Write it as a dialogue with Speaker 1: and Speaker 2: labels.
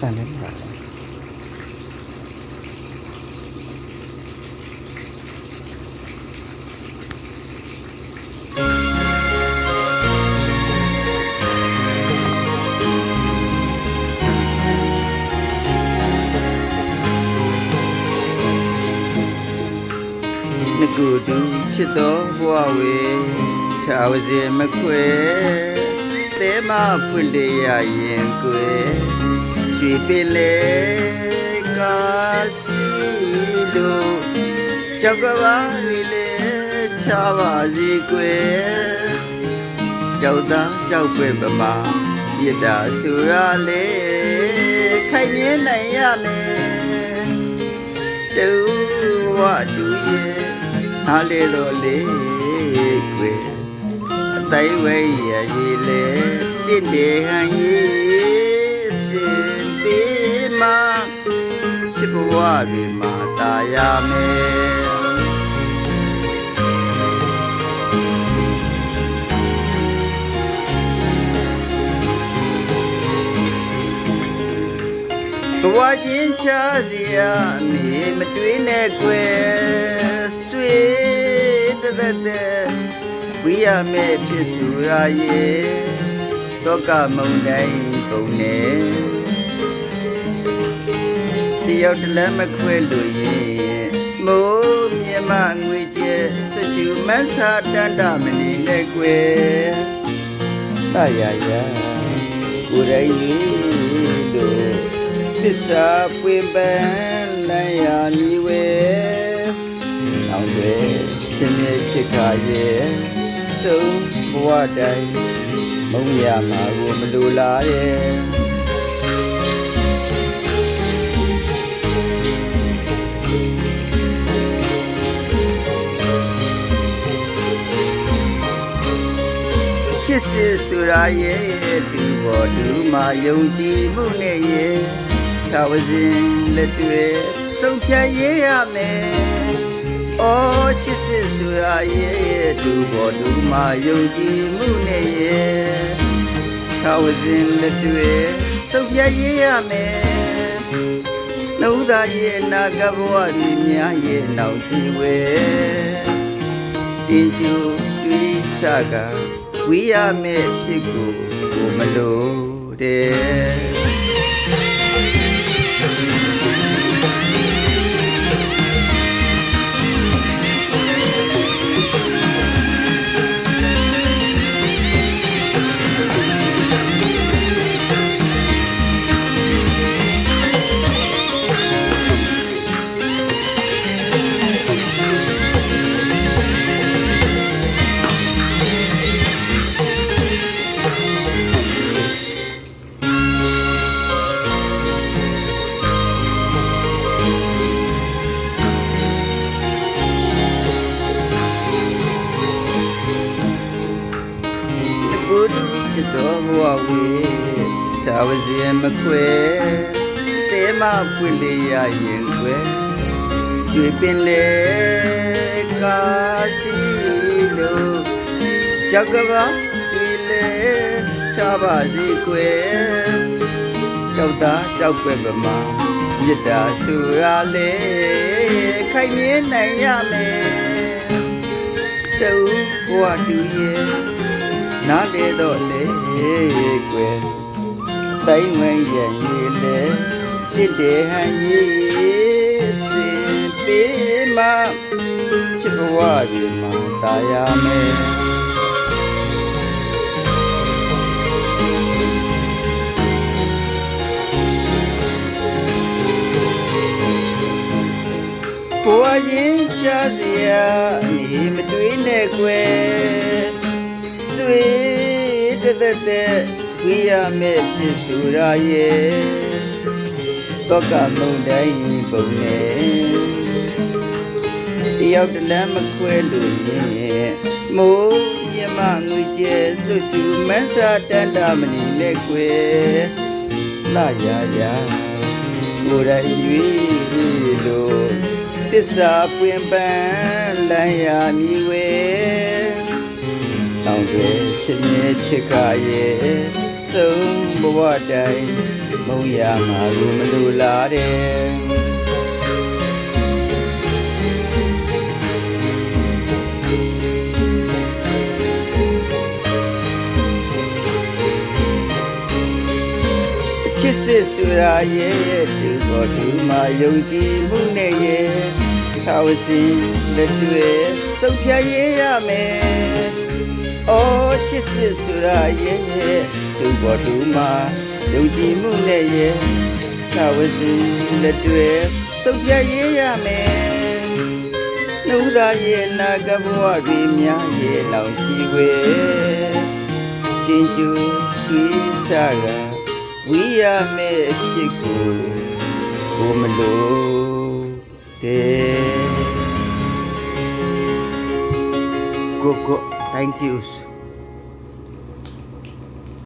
Speaker 1: တန်တယ်ပါငကူတူချစ်တော်ဘဝဝေထာဝစီမခွေသဲမဖွင့်လေရရင်ကွယ်ရွှေပင်လေကာစီတို့ကြောက်ကဘာတွေလေချပါစီကွယ်ကြောက်သားကြောက်ပွင့်ပမာရစ်တာဆူရလေခိုင်မြဲနိုင်ရမယ်တူဝတူရဲ့အားလေတော့လေကွယ်အတိုင်းဝဲရည်လေတင့်တယ်ဟန်ရေးစင်ပေးမှာချစ်ဘဝတွေမှာตายရမယ်ဘဝချင်းချစီရမေမတွေးနဲ့ကွယ်ဆွေတသက်တဲ့ဝိရမဲ့ဖြစ်စုရရဲ့တောကမုန်တိုင်းပုံနဲ့တယောက်တလည်းမခွဲလို့ရင်မိုးမြမငွေကျဲစချူမန်းစာတန်တမနေနဲ့ကွယ်တရရကိုယ်ရည်တို့သစ္စာပွင့်ပန်းလမ်းရမီဝဲအောင်တွေချင်းမြချစ်ခါရဲ့ဆုံးဘဝတိုင်းမုံရမှာကိုမလိုလားရဲ့ချစ်စစ်ဆိုရရဲ့ဒီဘော်ဒီမှာယုံကြည်မှုနဲ့ရဲ့သာဝစဉ်လက်တွေ့ဆုံးဖြတ်ရေးရမယ်။အော်ချစ်စစ်ဆိုရရဲ့ဒူဘော်ဒူမှာယုံကြည်မှုနဲ့ရဲ့သာဝစဉ်လက်တွေ့ဆုံးဖြတ်ရေးရမယ်။နှုတ်သားရဲ့နာဂဘဝဒီများရဲ့နောက်ကြည့်ဝဲတင်ကျူတွေးစကဝိရမဲ့ဖြစ်ကိုမလို့တဲ့ချစ်တော်ဘဝဝေသာဝစီမခွဲသဲမပွင့်လေရရင်ကွယ်ရွှေပင်လေကာစီလို့ကြောက်ကဘာတွေလေချပါစီကွယ်ကြောက်သားကြောက်ွယ်ပမာရစ်တာဆူရလေခိုင်မြဲနိုင်ရမယ်တူဘဝတူရဲ့နားလေတော့လေကွယ်တိုင်းဝဲရဲ့ရေလေတစ်တဲ့ဟန်ရေးစင်ပေးမှာချစ်ဘဝဒီမှာตายရမယ်ဘဝရင်ချစီရမြေမတွေးနဲ့ကွယ်ဆွေတသက်တဲ့ဝိရမဲ့ဖြစ်စုရရဲ့တောကမုန်တိုင်းပုံနဲ့တယောက်တလည်းမခွဲလို့ရင်မိုးမြမငွေကျဲစွချူမန်းစာတန်တာမနေနဲ့ကွယ်လာရရကိုယ်တိုင်ရွေးလို့သစ္စာပွင့်ပန်းလမ်းရမီဝဲတောင်းတွေချစ်မြဲချစ်ခါရဲ့ဆုံးဘဝတိုင်းမ မုံရမှာကိုမလိုလားတဲ့ချစ်စစ်ဆိုတာရဲ့ဒီဘောတူမှာယုံကြည်မှုနဲ့ရဲ့သာဝစီလက်တွေ့စုပ်ဖြတ်ရေးရမယ်။အော်ချစ်စစ်ဆိုတာရဲ့ဒီဘောတူမှာယုံကြည်မှုနဲ့ရဲ့သာဝစီလက်တွေ့စုပ်ဖြတ်ရေးရမယ်။နှုတ်သားရဲ့နာကဘဝတွေများရဲ့လောင်ချီဝဲတင်ကျူဒီစားကဝိရမဲ့အဖြစ်ကိုမလို့တဲ့ကို thank you